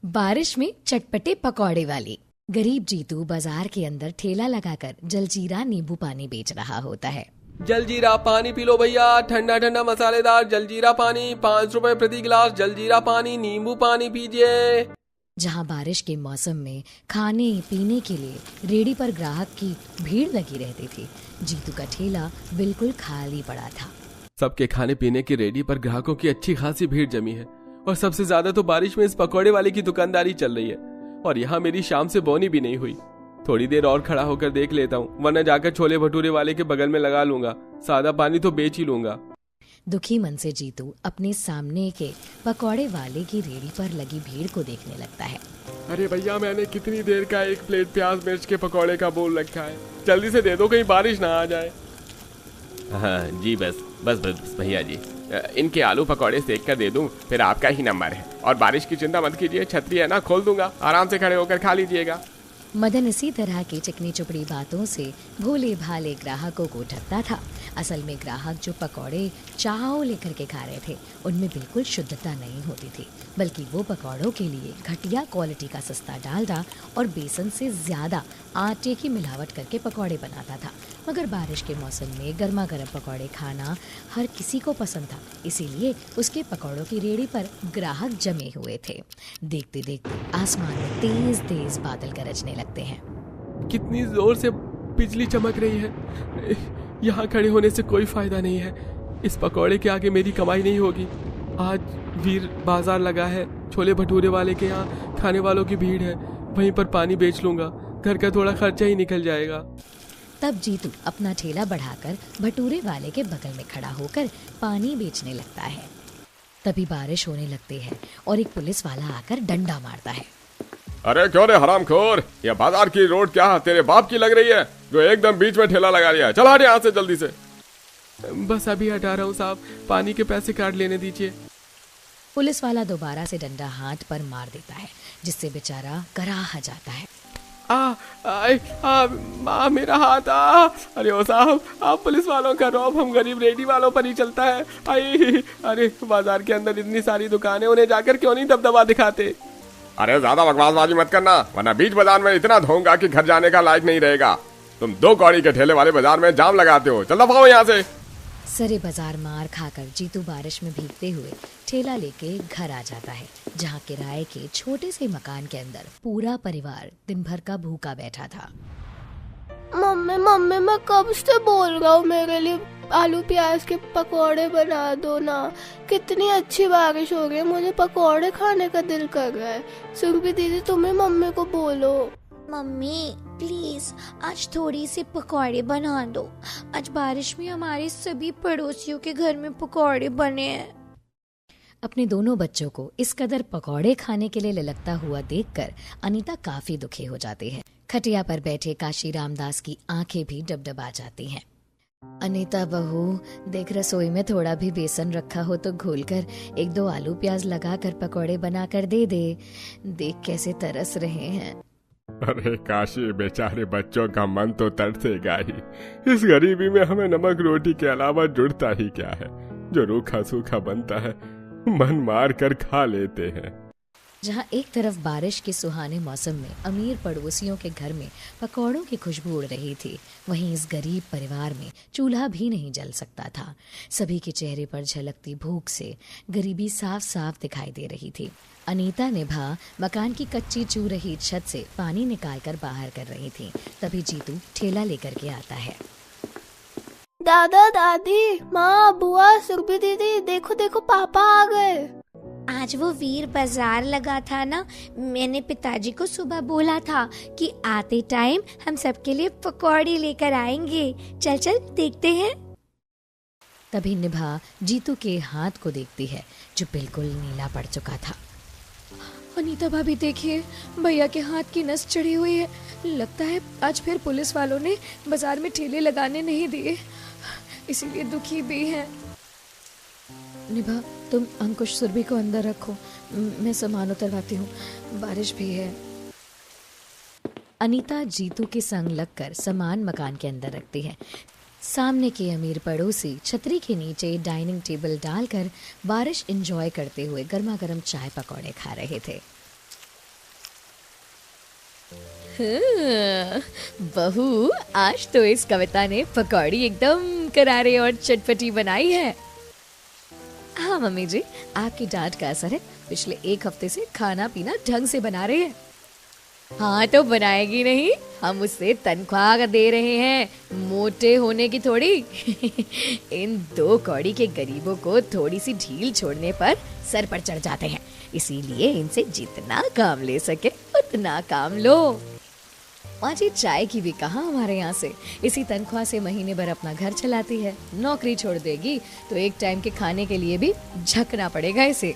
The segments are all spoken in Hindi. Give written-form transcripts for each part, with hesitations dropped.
बारिश में चटपटे पकौड़े वाली। गरीब जीतू बाजार के अंदर ठेला लगाकर जलजीरा नींबू पानी बेच रहा होता है। जलजीरा पानी पी लो भैया, ठंडा ठंडा मसालेदार जलजीरा पानी, 5 रुपए प्रति गिलास जलजीरा पानी, नींबू पानी पीजिए। जहां बारिश के मौसम में खाने पीने के लिए रेडी पर ग्राहक की भीड़ लगी रहती थी, जीतू का ठेला बिल्कुल खाली पड़ा था। सबके खाने पीने की रेडी पर ग्राहकों की अच्छी खासी भीड़ जमी है और सबसे ज्यादा तो बारिश में इस पकौड़े वाले की दुकानदारी चल रही है और यहाँ मेरी शाम से बोनी भी नहीं हुई। थोड़ी देर और खड़ा होकर देख लेता हूँ, वरना जाकर छोले भटूरे वाले के बगल में लगा लूंगा, सादा पानी तो बेच ही लूंगा। दुखी मन से जीतू अपने सामने के पकौड़े वाले की रेडी पर लगी भीड़ को देखने लगता है। अरे भैया, मैंने कितनी देर का एक प्लेट प्याज मिर्च के पकौड़े का बोल रखा है, जल्दी से दे दो, कहीं बारिश ना आ जाए। हाँ जी, बस बस बस भैया जी, इनके आलू पकौड़े सेक कर दे दूं, फिर आपका ही नंबर है। और बारिश की चिंता मत कीजिए, छतरी है ना, खोल दूंगा, आराम से खड़े होकर खा लीजिएगा। मदन इसी तरह की चिकनी चुपड़ी बातों से भोले भाले ग्राहकों को ठगता था। असल में ग्राहक जो पकौड़े चाव लेकर के खा रहे थे, उनमें बिल्कुल शुद्धता नहीं होती थी, बल्कि वो पकौड़ों के लिए घटिया क्वालिटी का सस्ता डालडा और बेसन से ज्यादा आटे की मिलावट करके पकौड़े बनाता था। मगर बारिश के मौसम में गर्मा गर्म पकौड़े खाना हर किसी को पसंद था, इसीलिए उसके पकौड़ों की रेडी पर ग्राहक जमे हुए थे। देखते देखते आसमान में तेज तेज बादल गरजने लगते हैं। कितनी जोर से बिजली चमक रही है, यहाँ खड़े होने से कोई फायदा नहीं है, इस पकौड़े के आगे मेरी कमाई नहीं होगी। आज वीर बाजार लगा है, छोले भटूरे वाले के यहाँ खाने वालों की भीड़ है, वहीं पर पानी बेच लूंगा, घर का थोड़ा खर्चा ही निकल जाएगा। तब जीतू अपना ठेला बढ़ाकर भटूरे वाले के बगल में खड़ा होकर पानी बेचने लगता है। तभी बारिश होने लगती है और एक पुलिस वाला आकर डंडा मारता है। अरे क्यों रे हरामखोर, ये बाजार की रोड क्या तेरे बाप की लग रही है जो एकदम बीच में ठेला लगा लिया है? चल हट यहाँ से जल्दी से। बस अभी हटा रहा हूँ साहब, पानी के पैसे काट लेने दीजिए। पुलिस वाला दोबारा से डंडा हाथ पर मार देता है, जिससे बेचारा कराह जाता है। मेरा हाथ। अरे ओ साहब, आप पुलिस वालों का रौब हम गरीब रेडी वालों पर ही चलता है। अरे बाजार के अंदर इतनी सारी दुकानें, उन्हें जाकर क्यों नहीं दबदबा दिखाते? अरे ज्यादा बकवासबाजी मत करना, वरना बीच बाजार में इतना धोऊंगा कि घर जाने का लायक नहीं रहेगा। तुम 2 कौड़ी के ठेले वाले बाजार में जाम लगाते हो, चल दफाओ यहाँ से। सरे बाजार मार खाकर जीतू बारिश में भीगते हुए ठेला लेके घर आ जाता है, जहाँ किराए के छोटे से मकान के अंदर पूरा परिवार दिन भर का भूखा बैठा था। मम्मी मैं कब से बोल रहा हूँ मेरे लिए आलू प्याज के पकोड़े बना दो ना। कितनी अच्छी बारिश हो रही है, मुझे पकोड़े खाने का दिल कर रहा है। सुरभि दीदी, तुम्हें मम्मी को बोलो। मम्मी प्लीज आज थोड़ी सी पकौड़े बना दो, आज बारिश में हमारे सभी पड़ोसियों के घर में पकौड़े बने हैं। अपने दोनों बच्चों को इस कदर पकौड़े खाने के लिए ललकता हुआ देखकर अनीता काफी दुखी हो जाती है। खटिया पर बैठे काशी रामदास की आंखें भी डबडबा जाती हैं। अनीता बहू, देख रसोई में थोड़ा भी बेसन रखा हो तो घोलकर 1-2 आलू प्याज लगाकर पकौड़े बनाकर दे दे, देख कैसे तरस रहे हैं। अरे काशी, बेचारे बच्चों का मन तो तरसेगा ही, इस गरीबी में हमें नमक रोटी के अलावा जुड़ता ही क्या है? जो रूखा सूखा बनता है मन मार कर खा लेते हैं। जहाँ एक तरफ बारिश के सुहाने मौसम में अमीर पड़ोसियों के घर में पकौड़ों की खुशबू उड़ रही थी, वहीं इस गरीब परिवार में चूल्हा भी नहीं जल सकता था। सभी के चेहरे पर झलकती भूख से गरीबी साफ साफ दिखाई दे रही थी। अनीता निभा मकान की कच्ची चू रही छत से पानी निकालकर बाहर कर रही थी। तभी जीतू ठेला लेकर के आता है। दादा दादी, माँ, बुआ, सुरभि दीदी, देखो देखो पापा आ गए। आज वो वीर बाजार लगा था ना, मैंने पिताजी को सुबह बोला था कि आते टाइम हम सबके लिए पकौड़ी लेकर आएंगे। चल चल देखते हैं। तभी निभा जीतू के हाथ को देखती है, जो बिल्कुल नीला पड़ चुका था। अनीता भाभी देखिए, भैया के हाथ की नस चढ़ी हुई है, लगता है आज फिर पुलिस वालों ने बाजार में ठेले लगाने नहीं दिए, इसीलिए दुखी भी हैं। निभा, तुम अंकुश सुरभि को अंदर रखो, मैं सामान उतरवाती हूँ, बारिश भी है। अनीता जीतू के संग लगकर सामान मकान के अंदर रखती है। सामने के अमीर पड़ोसी छतरी के नीचे डाइनिंग टेबल डालकर बारिश एंजॉय करते हुए गर्मा गर्म चाय पकौड़े खा रहे थे। हाँ, बहू, आज तो इस कविता ने पकौड़ी एकदम करारे और चटपटी बनाई है। हाँ मम्मी जी, आपकी डांट का असर है। पिछले 1 हफ्ते से खाना पीना ढंग से बना रहे हैं। हाँ तो बनाएगी नहीं, हम उससे तनख्वाह दे रहे हैं, मोटे होने की थोड़ी। इन 2 कौड़ी के गरीबों को थोड़ी सी ढील छोड़ने पर सर पर चढ़ जाते हैं, इसीलिए इनसे जितना काम ले सके उतना काम लो। माँ जी, चाय की भी कहाँ हमारे यहाँ से, इसी तनख्वाह से महीने भर अपना घर चलाती है। नौकरी छोड़ देगी तो एक टाइम के खाने के लिए भी झकना पड़ेगा इसे।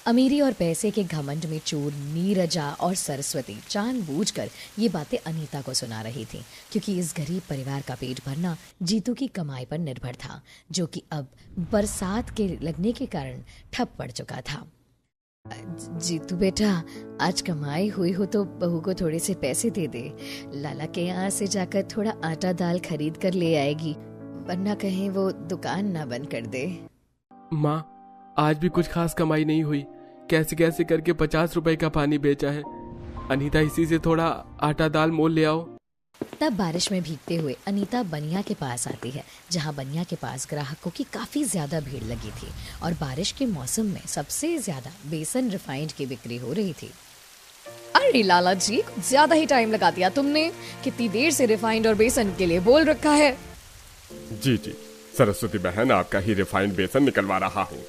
अमीरी और पैसे के घमंड में चूर नीरजा और सरस्वती जानबूझकर ये बातें अनीता को सुना रही थी, क्योंकि इस गरीब परिवार का पेट भरना जीतू की कमाई पर निर्भर था, जो कि अब बरसात के लगने के कारण ठप पड़ चुका था। जीतू बेटा, आज कमाई हुई हो तो बहू को थोड़े से पैसे दे दे। लाला के यहाँ से जाकर थोड़ा आटा दाल खरीद कर ले आएगी, वरना कहीं वो दुकान ना बंद कर दे। माँ, आज भी कुछ खास कमाई नहीं हुई, कैसे कैसे करके 50 रुपए का पानी बेचा है। अनीता, इसी से थोड़ा आटा दाल मोल ले आओ। तब बारिश में भीगते हुए अनीता बनिया के पास आती है, जहाँ बनिया के पास ग्राहकों की काफी ज्यादा भीड़ लगी थी और बारिश के मौसम में सबसे ज्यादा बेसन रिफाइंड की बिक्री हो रही थी। अरे लाला जी, कुछ ज्यादा ही टाइम लगा दिया तुमने। कितनी देर से रिफाइंड और बेसन के लिए बोल रखा है। जी जी सरस्वती बहन, आपका ही रिफाइंड बेसन निकलवा रहा हूँ।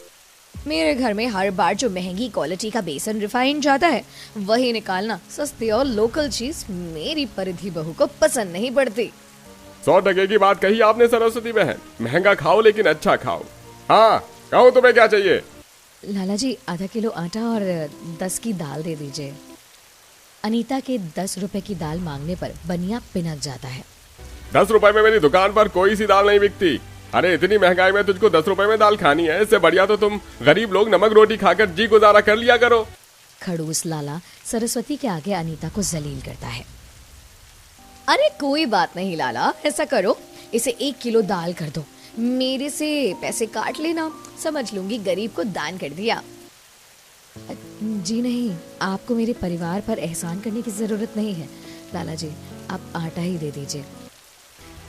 मेरे घर में हर बार जो महंगी क्वालिटी का बेसन रिफाइंड जाता है, वही निकालना। सस्ती और लोकल चीज मेरी परिधि बहू को पसंद नहीं पड़ती। 100% की बात कही आपने सरस्वती बहन। महंगा खाओ लेकिन अच्छा खाओ। हाँ, कहो तुम्हें क्या चाहिए? लाला जी, आधा किलो आटा और 10 की दाल दे दीजिए। अनीता के 10 रुपए की दाल मांगने पर बनिया पिनक जाता है। 10 रुपए में मेरी दुकान पर कोई सी दाल नहीं बिकती। अरे इतनी महंगाई में तुझको 10 रुपए में दाल खानी है? इससे बढ़िया तो तुम गरीब लोग नमक रोटी खाकर जी गुजारा कर लिया करो। खड़ूस लाला सरस्वती के आगे अनीता को जलील करता है। अरे कोई बात नहीं लाला, ऐसा करो, इसे 1 किलो दाल कर दो, मेरे से पैसे काट लेना, समझ लूंगी गरीब को दान कर दिया। जी नहीं, आपको मेरे परिवार पर एहसान करने की जरूरत नहीं है लाला जी, आप आटा ही दे दीजिए।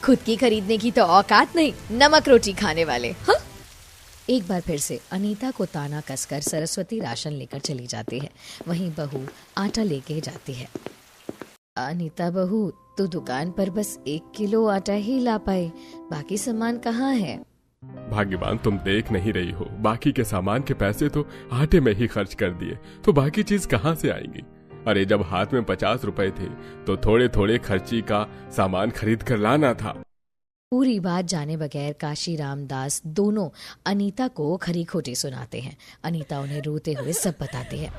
खुद की खरीदने की तो औकात नहीं, नमक रोटी खाने वाले। हाँ? एक बार फिर से अनीता को ताना कसकर सरस्वती राशन लेकर चली जाती है। वहीं बहू आटा लेके जाती है। अनीता बहू, तू दुकान पर बस 1 किलो आटा ही ला पाई, बाकी सामान कहाँ है? भाग्यवान, तुम देख नहीं रही हो, बाकी के सामान के पैसे तो आटे में ही खर्च कर दिए, तो बाकी चीज कहाँ से आएंगी? अरे जब हाथ में 50 रुपए थे तो थोड़े थोड़े खर्ची का सामान खरीद कर लाना था। पूरी बात जाने बगैर काशी रामदास दोनों अनीता को खरी खोटी सुनाते हैं। अनीता उन्हें रोते हुए सब बताती है।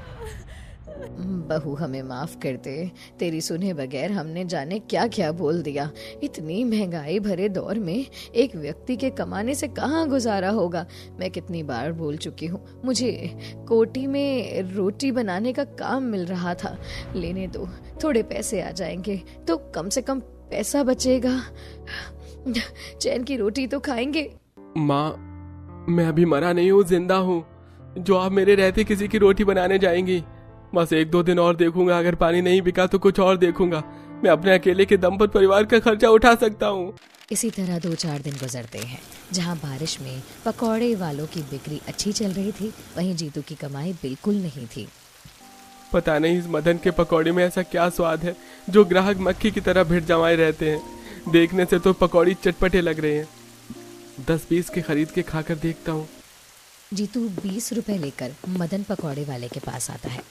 बहू, हमें माफ कर दे, तेरी सुने बगैर हमने जाने क्या क्या बोल दिया। इतनी महंगाई भरे दौर में एक व्यक्ति के कमाने से कहाँ गुजारा होगा। मैं कितनी बार बोल चुकी हूँ, मुझे कोटी में रोटी बनाने का काम मिल रहा था, लेने दो, थोड़े पैसे आ जाएंगे तो कम से कम पैसा बचेगा, चैन की रोटी तो खाएंगे। माँ, मैं अभी मरा नहीं हूँ, जिंदा हूँ। जो आप मेरे रहते किसी की रोटी बनाने जाएंगी, बस 1-2 दिन और देखूंगा, अगर पानी नहीं बिका तो कुछ और देखूंगा। मैं अपने अकेले के दम पर परिवार का खर्चा उठा सकता हूँ। इसी तरह 2-4 दिन गुजरते हैं, जहाँ बारिश में पकौड़े वालों की बिक्री अच्छी चल रही थी, वहीं जीतू की कमाई बिल्कुल नहीं थी। पता नहीं इस मदन के पकौड़े में ऐसा क्या स्वाद है जो ग्राहक मक्खी की तरह भिड़ जमाए रहते हैं। देखने से तो पकौड़ी चटपटे लग रहे हैं। 10-20 के खरीद के खाकर देखता हूँ। जीतू 20 रुपए लेकर मदन पकौड़े वाले के पास आता है।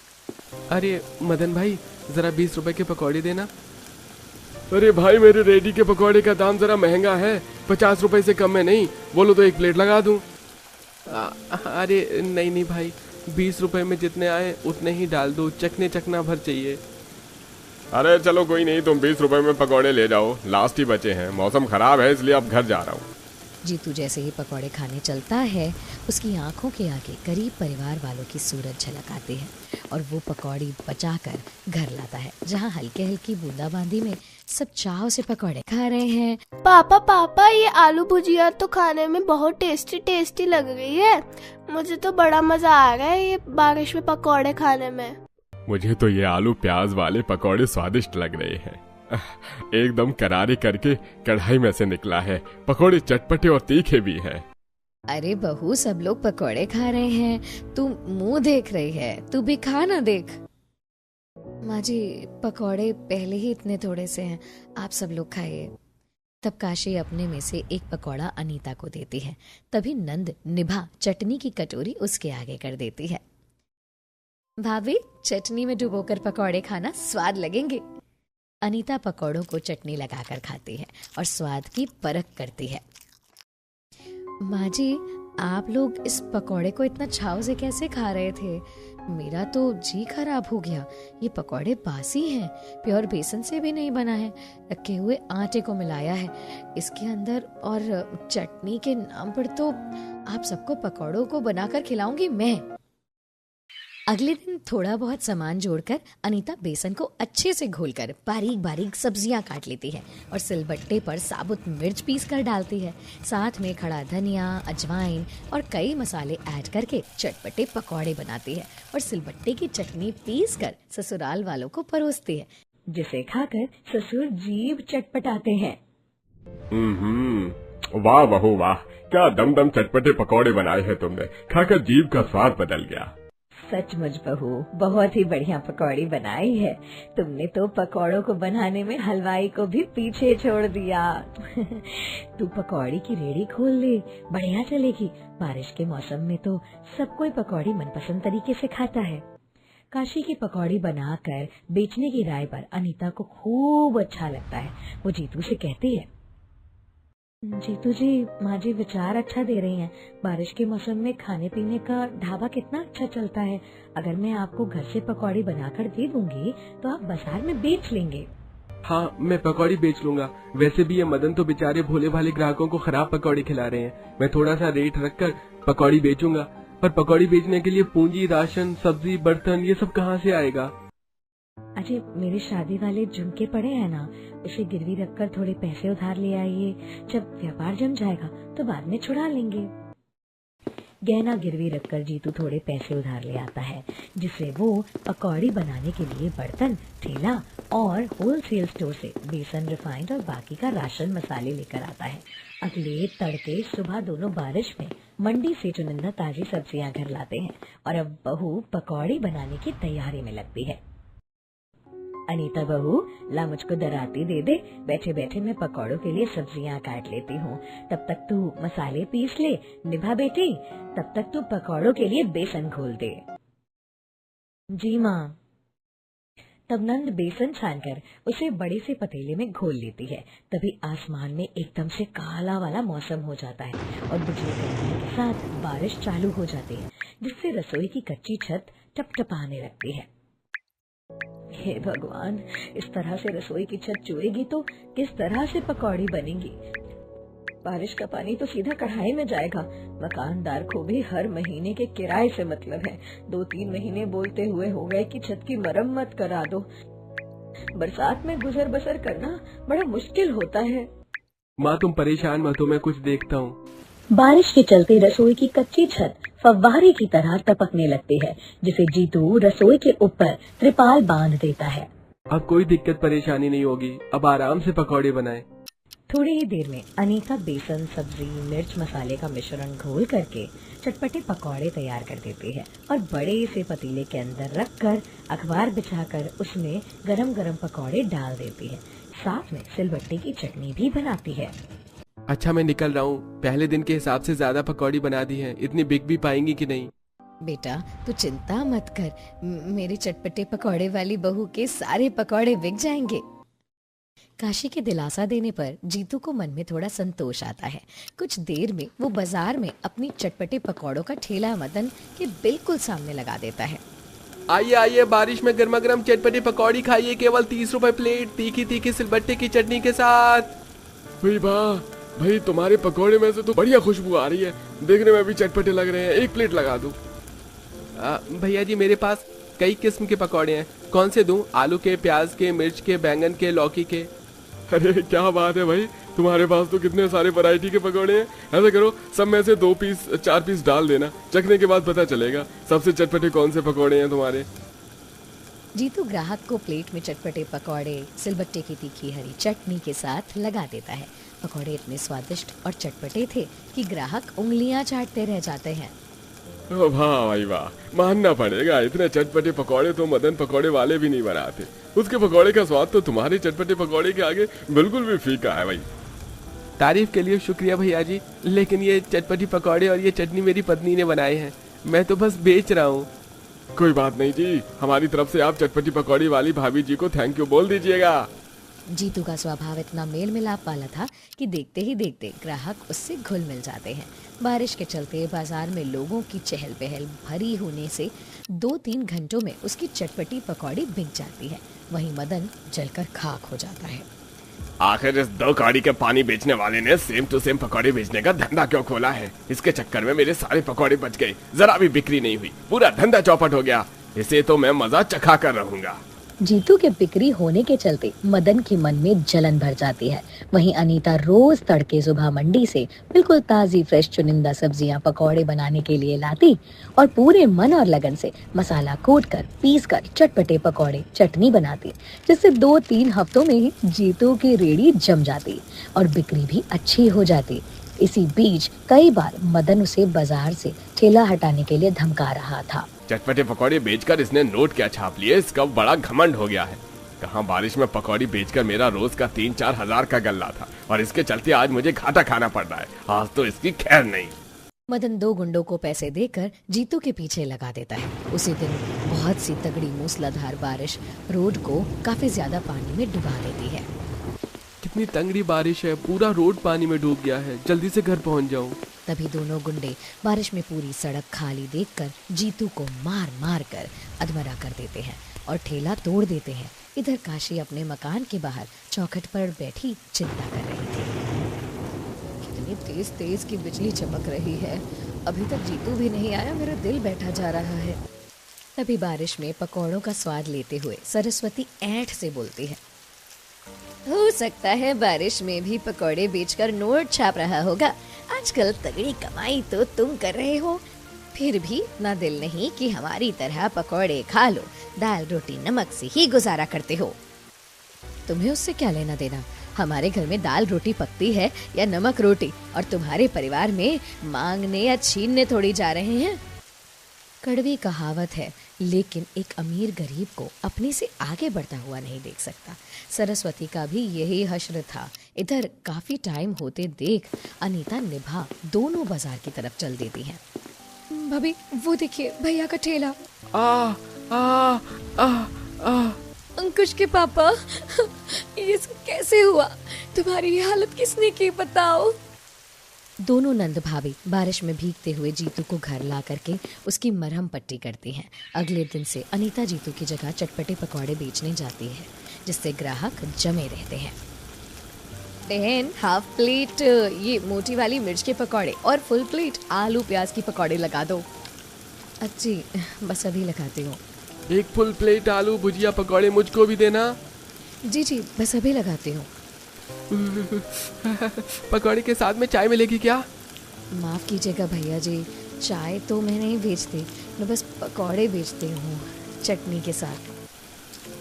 अरे मदन भाई, जरा 20 रुपए के पकौड़े देना। अरे भाई, मेरे रेडी के पकौड़े का दाम जरा महंगा है, 50 रुपए से कम में नहीं, बोलो तो 1 प्लेट लगा दूं। अरे नहीं भाई, 20 रुपए में जितने आए उतने ही डाल दो, चखने चखना भर चाहिए। अरे चलो कोई नहीं, तुम 20 रुपए में पकौड़े ले जाओ, लास्ट ही बचे हैं, मौसम खराब है इसलिए अब घर जा रहा हूँ। जीतू जैसे ही पकौड़े खाने चलता है, उसकी आंखों के आगे गरीब परिवार वालों की सूरत झलक आती है और वो पकौड़ी बचाकर घर लाता है, जहाँ हल्के हल्की बूंदाबांदी में सब चाव से पकौड़े खा रहे हैं। पापा, ये आलू भुजिया तो खाने में बहुत टेस्टी लग रही है। मुझे तो बड़ा मजा आ रहा है ये बारिश में पकौड़े खाने में। मुझे तो ये आलू प्याज वाले पकौड़े स्वादिष्ट लग रहे हैं। एकदम करारे करके कढ़ाई में से निकला है। पकौड़े चटपटे और तीखे भी हैं। अरे बहू, सब लोग पकौड़े खा रहे हैं, तू मुंह देख रही है, तू भी खा ना देख। माँ जी, पकौड़े पहले ही इतने थोड़े से हैं, आप सब लोग खाइए। तब काशी अपने में से एक पकौड़ा अनीता को देती है। तभी नंद निभा चटनी की कटोरी उसके आगे कर देती है। भाभी, चटनी में डुबोकर पकौड़े खाना, स्वाद लगेंगे। अनीता पकौड़ों को चटनी लगाकर खाती है और स्वाद की परख करती है। माँ जी, आप लोग इस पकौड़े को इतना चाव से कैसे खा रहे थे? मेरा तो जी खराब हो गया। ये पकौड़े बासी हैं, प्योर बेसन से भी नहीं बना है, रखे हुए आटे को मिलाया है इसके अंदर, और चटनी के नाम पर तो आप सबको पकौड़ों को बनाकर खिलाऊंगी मैं। अगले दिन थोड़ा बहुत सामान जोड़कर अनीता बेसन को अच्छे से घोलकर बारीक बारीक सब्जियां काट लेती है और सिलबट्टे पर साबुत मिर्च पीस कर डालती है। साथ में खड़ा धनिया, अजवाइन और कई मसाले ऐड करके चटपटे पकौड़े बनाती है और सिलबट्टे की चटनी पीस कर ससुराल वालों को परोसती है, जिसे खाकर ससुर जीभ चटपटाते हैं। वाह बहू वाह, क्या दम चटपटे पकौड़े बनाए हैं तुमने, खाकर जीभ का स्वाद बदल गया। सचमुच बहू, बहुत ही बढ़िया पकौड़ी बनाई है तुमने तो कोपकौड़ों को बनाने में हलवाई को भी पीछे छोड़ दिया। तू पकौड़ी की रेड़ी खोल ले, बढ़िया चलेगी। बारिश के मौसम में तो सब कोई पकौड़ी मनपसंद तरीके से खाता है। काशी की पकौड़ी बनाकर बेचने की राय पर अनीता को खूब अच्छा लगता है। वो जीतू से कहती है, जीतू जी, माँ जी विचार अच्छा दे रही हैं। बारिश के मौसम में खाने पीने का ढाबा कितना अच्छा चलता है। अगर मैं आपको घर से पकौड़ी बनाकर दे दूंगी तो आप बाजार में बेच लेंगे। हाँ, मैं पकौड़ी बेच लूंगा। वैसे भी ये मदन तो बेचारे भोले भाले ग्राहकों को खराब पकौड़ी खिला रहे हैं। मैं थोड़ा सा रेट रखकर पकौड़ी बेचूंगा, पर पकौड़ी बेचने के लिए पूंजी, राशन, सब्जी, बर्तन, ये सब कहाँ से आएगा? अजय, मेरे शादी वाले झुमके पड़े हैं ना, उसे गिरवी रखकर थोड़े पैसे उधार ले आइए। जब व्यापार जम जाएगा तो बाद में छुड़ा लेंगे। गहना गिरवी रखकर जीतू थोड़े पैसे उधार ले आता है, जिससे वो पकौड़ी बनाने के लिए बर्तन, ठेला और होलसेल स्टोर से बेसन, रिफाइंड और बाकी का राशन मसाले लेकर आता है। अगले तड़के सुबह दोनों बारिश में मंडी से चुनिंदा ताजी सब्जियां घर लाते हैं और अब बहू पकौड़ी बनाने की तैयारी में लगती है। अनीता बहू, ला मुझको दराती दे दे, बैठे बैठे मैं पकौड़ों के लिए सब्जियां काट लेती हूँ। तब तक तू मसाले पीस ले। निभा बेटी, तब तक तू पकौड़ों के लिए बेसन घोल दे। जी माँ। तब नंद बेसन छानकर उसे बड़े से पतीले में घोल लेती है। तभी आसमान में एकदम से काला वाला मौसम हो जाता है और बिजली कड़कने के साथ बारिश चालू हो जाती है, जिससे रसोई की कच्ची छत टपटपाने लगती है। हे भगवान, इस तरह से रसोई की छत चुएगी तो किस तरह से पकौड़ी बनेगी? बारिश का पानी तो सीधा कढ़ाई में जाएगा। मकानदार को भी हर महीने के किराए से मतलब है। 2-3 महीने बोलते हुए हो गए कि छत की मरम्मत करा दो। बरसात में गुजर बसर करना बड़ा मुश्किल होता है। माँ, तुम परेशान मत हो, मैं कुछ देखता हूँ। बारिश के चलते रसोई की कच्ची छत फव्वारे की तरह टपकने लगती है, जिसे जीतू रसोई के ऊपर त्रिपाल बांध देता है। अब कोई दिक्कत परेशानी नहीं होगी, अब आराम से पकौड़े बनाएं। थोड़ी ही देर में अनीता बेसन, सब्जी, मिर्च, मसाले का मिश्रण घोल करके चटपटे पकौड़े तैयार कर देती है और बड़े से पतीले के अंदर रखकर अखबार बिछाकर उसमें गरम गरम पकौड़े डाल देती है। साथ में सिलबट्टे की चटनी भी बनाती है। अच्छा, मैं निकल रहा हूँ। पहले दिन के हिसाब से ज्यादा पकौड़ी बना दी है। इतनी बिक भी पाएंगी कि नहीं? बेटा, तू चिंता मत कर, मेरे चटपटे पकौड़े वाली बहू के सारे पकौड़े बिक जाएंगे। काशी के दिलासा देने पर जीतू को मन में थोड़ा संतोष आता है। कुछ देर में वो बाजार में अपनी चटपटे पकौड़ों का ठेला मदन के बिल्कुल सामने लगा देता है। आइए आइए, बारिश में गर्मा गर्म चटपटी पकौड़ी खाइए, केवल 30 रुपए प्लेट, तीखी तीखी सिलबट्टे की चटनी के साथ। भाई, तुम्हारे पकौड़े में से तो बढ़िया खुशबू आ रही है, देखने में भी चटपटे लग रहे हैं। 1 प्लेट लगा दूं? भैया जी, मेरे पास कई किस्म के पकौड़े हैं, कौन से दूं? आलू के, प्याज के, मिर्च के, बैंगन के, लौकी के। अरे क्या बात है भाई, तुम्हारे पास तो कितने सारे वैरायटी के पकौड़े हैं। ऐसा करो, सब में से 2 पीस 4 पीस डाल देना, चखने के बाद पता चलेगा सबसे चटपटे कौन से पकौड़े हैं तुम्हारे। जीतू ग्राहक को प्लेट में चटपटे पकौड़े सिलबट्टे की तीखी हरी चटनी के साथ लगा देता है। पकौड़े इतने स्वादिष्ट और चटपटे थे कि ग्राहक उंगलियां चाटते रह जाते हैं। ओ वाह भाई वाह, मानना पड़ेगा, इतने चटपटे पकौड़े तो मदन पकौड़े वाले भी नहीं बनाते। उसके पकौड़े का स्वाद तो तुम्हारे चटपटे पकौड़े के आगे बिल्कुल भी फीका है भाई। तारीफ के लिए शुक्रिया भैया जी, लेकिन ये चटपटी पकौड़े और ये चटनी मेरी पत्नी ने बनाए हैं, मैं तो बस बेच रहा हूँ। कोई बात नहीं जी, हमारी तरफ से आप चटपटी पकौड़ी वाली भाभी जी को थैंक यू बोल दीजिएगा। जीतू का स्वभाव इतना मेल मिलाप वाला था कि देखते ही देखते ग्राहक उससे घुल मिल जाते हैं। बारिश के चलते बाजार में लोगों की चहल पहल भरी होने से 2-3 घंटों में उसकी चटपटी पकौड़ी बिक जाती है। वहीं मदन जलकर खाक हो जाता है। आखिर इस 2 कौड़ी के पानी बेचने वाले ने सेम टू सेम पकौड़े बेचने का धंधा क्यों खोला है? इसके चक्कर में मेरे सारे पकौड़े बच गए, जरा भी बिक्री नहीं हुई, पूरा धंधा चौपट हो गया। इसे तो मैं मजा चखा कर रहूंगा। जीतू के बिक्री होने के चलते मदन के मन में जलन भर जाती है। वहीं अनीता रोज तड़के सुबह मंडी से बिल्कुल ताजी फ्रेश चुनिंदा सब्जियां पकौड़े बनाने के लिए लाती और पूरे मन और लगन से मसाला कूट कर पीस कर चटपटे पकौड़े चटनी बनाती, जिससे 2-3 हफ्तों में ही जीतू की रेड़ी जम जाती और बिक्री भी अच्छी हो जाती। इसी बीच कई बार मदन उसे बाजार से ठेला हटाने के लिए धमका रहा था। चटपटे पकौड़े बेचकर इसने नोट क्या छाप लिए, इसका बड़ा घमंड हो गया है। कहाँ बारिश में पकौड़ी बेचकर मेरा रोज का 3-4 हजार का गल्ला था और इसके चलते आज मुझे घाटा खाना पड़ रहा है। आज तो इसकी खैर नहीं। मदन 2 गुंडों को पैसे देकर जीतू के पीछे लगा देता है। उसी दिन बहुत सी तगड़ी मूसलाधार बारिश रोड को काफी ज्यादा पानी में डुबा देती है। कितनी तंगड़ी बारिश है, पूरा रोड पानी में डूब गया है, जल्दी से घर पहुंच जाऊं। तभी दोनों गुंडे बारिश में पूरी सड़क खाली देखकर जीतू को मार मार कर अधमरा कर देते हैं और ठेला तोड़ देते हैं। इधर काशी अपने मकान के बाहर चौखट पर बैठी चिंता कर रही थी। कितनी तेज तेज की बिजली चमक रही है, अभी तक जीतू भी नहीं आया, मेरा दिल बैठा जा रहा है। तभी बारिश में पकौड़ों का स्वाद लेते हुए सरस्वती ऐंठ से बोलती है, हो सकता है बारिश में भी पकौड़े बेचकर नोट छाप रहा होगा। आजकल तगड़ी कमाई तो तुम कर रहे हो, फिर भी इतना दिल नहीं कि हमारी तरह पकौड़े खा लो, दाल रोटी नमक से ही गुजारा करते हो। तुम्हें उससे क्या लेना देना? हमारे घर में दाल रोटी पकती है या नमक रोटी, और तुम्हारे परिवार में मांगने या छीनने थोड़ी जा रहे हैं। कड़वी कहावत है, लेकिन एक अमीर गरीब को अपने से आगे बढ़ता हुआ नहीं देख सकता। सरस्वती का भी यही हश्र था। इधर काफी टाइम होते देख अनीता निभा दोनों बाजार की तरफ चल देती हैं। भाभी वो देखिए भैया का ठेला। आ आ आ आ अंकुश के पापा, ये सब कैसे हुआ? तुम्हारी ये हालत किसने की बताओ? दोनों नंद भाभी बारिश में भीगते हुए जीतू को घर ला करके उसकी मरहम पट्टी करती हैं। अगले दिन से अनीता जीतू की जगह चटपटे पकौड़े बेचने जाती है, जिससे ग्राहक जमे रहते हैं। बहन, हाफ प्लेट ये मोटी वाली मिर्च के पकौड़े और फुल प्लेट आलू प्याज की पकौड़े लगा दो। अच्छी, बस अभी लगाती हूँ। एक फुल प्लेट आलू भुजिया पकौड़े मुझको भी देना। जी जी, बस अभी लगाती हूँ। पकौड़े के साथ में चाय मिलेगी क्या? माफ़ कीजिएगा भैया जी, चाय तो मैं नहीं बेचती, मैं बस पकौड़े बेचती हूँ चटनी के साथ।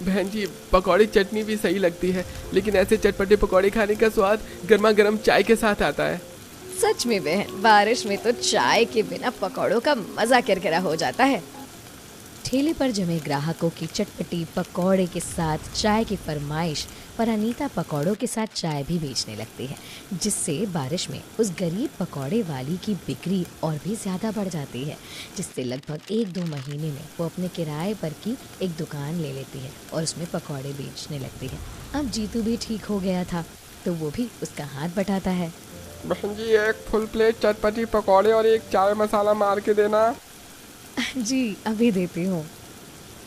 बहन जी, पकौड़े चटनी भी सही लगती है, लेकिन ऐसे चटपटे पकौड़े खाने का स्वाद गर्मा गर्म चाय के साथ आता है। सच में बहन, बारिश में तो चाय के बिना पकौड़ों का मजा किरकिरा हो जाता है। ठेले पर जमे ग्राहकों की चटपटी पकौड़े के साथ चाय की फरमाइश पर अनीता पकौड़ों के साथ चाय भी बेचने लगती है, जिससे बारिश में उस गरीब पकौड़े वाली की बिक्री और भी ज़्यादा बढ़ जाती है, जिससे लगभग 1-2 महीने में वो अपने किराए पर की एक दुकान ले लेती है और उसमें पकौड़े बेचने लगती है। अब जीतू भी ठीक हो गया था, तो वो भी उसका हाथ बटाता है। बहन जी, एक फुल प्लेट चटपटी पकौड़े और एक चाय मसाला मार के देना। जी, अभी देती हूँ।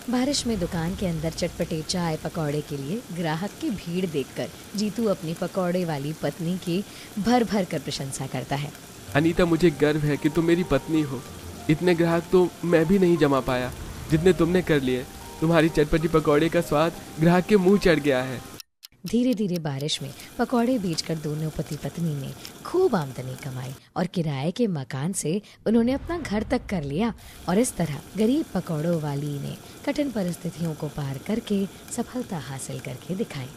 बारिश में दुकान के अंदर चटपटे चाय पकौड़े के लिए ग्राहक की भीड़ देखकर जीतू अपनी पकौड़े वाली पत्नी की भर भर कर प्रशंसा करता है। अनीता, मुझे गर्व है कि तुम मेरी पत्नी हो। इतने ग्राहक तो मैं भी नहीं जमा पाया जितने तुमने कर लिए। तुम्हारी चटपटी पकौड़े का स्वाद ग्राहक के मुंह चढ़ गया है। धीरे धीरे बारिश में पकौड़े बेचकर दोनों पति पत्नी ने खूब आमदनी कमाई और किराए के मकान से उन्होंने अपना घर तक कर लिया। और इस तरह गरीब पकौड़ों वाली ने कठिन परिस्थितियों को पार करके सफलता हासिल करके दिखाई।